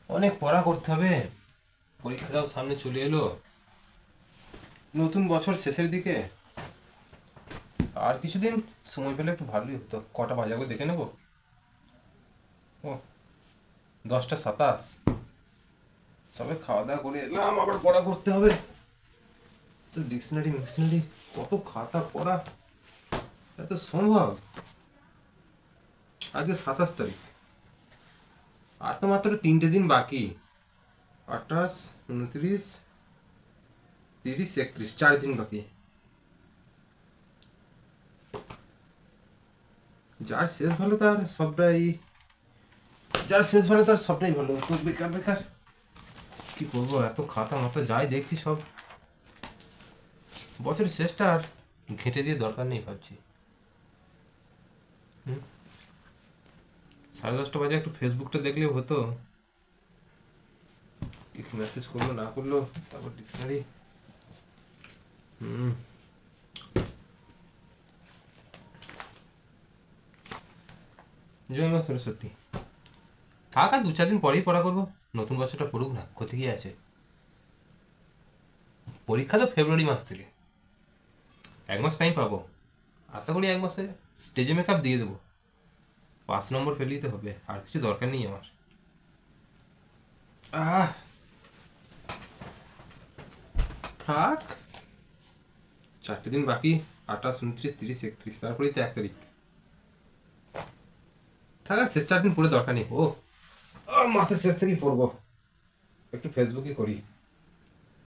অনেক পড়া করতে হবে, পরীক্ষাটাও সামনে চলে এলো, নতুন বছর শেষের দিকে। আর কিছুদিন সময় পেলে একটু ভালোই হতো। কটা বাজাবো দেখে নেবো। ও, 10টা 27। সবে খাওয়া দাওয়া করে এলাম, আবার পড়া করতে হবে। ডিকশনারি মিকশনারি, কত খাতা পড়া, এত সম্ভব? আজকে 27 তারিখ, আর তো মাত্র 3টে দিন বাকি। 28, 29, 30, 31, 4 দিন বাকি। যার শেষ ভালো তার সবটাই, যার শেষ ভালো তার সবটাই ভালো। তো বেকার বেকার কি করবো, এত খাতা মাথা যাই দেখছি সব। বছরের শেষটা আর ঘেঁটে দিয়ে দরকার নেই ভাবছি। হুম, 10:30 বাজে একটু ফেসবুকটা দেখলেও হতো। কিছু মেসেজ করলো না করলো, তারপর ডিকশনারি। হুম, জয় মা সরস্বতী। থাক, আর 2-4 দিন পরেই পড়া করবো। নতুন বছরটা পড়ুক না, ক্ষতি কি আছে? পরীক্ষা তো ফেব্রুয়ারি মাস থেকে, 1 মাস টাইম পাবো। আশা করি 1 মাসে স্টেজে মেকআপ দিয়ে দেবো। 5 নম্বর পেলেই তো হবে, আর কিছু দরকার নেই আমার। আহ, থাক, 4টে দিন বাকি। 28, 29, 30, 31, তারপরেই তো 1 তারিখ। থাক, আর শেষ 4 দিন পড়ে দরকার নেই। ও, মাসের শেষ থেকেই পড়বো, একটু ফেসবুকে করি।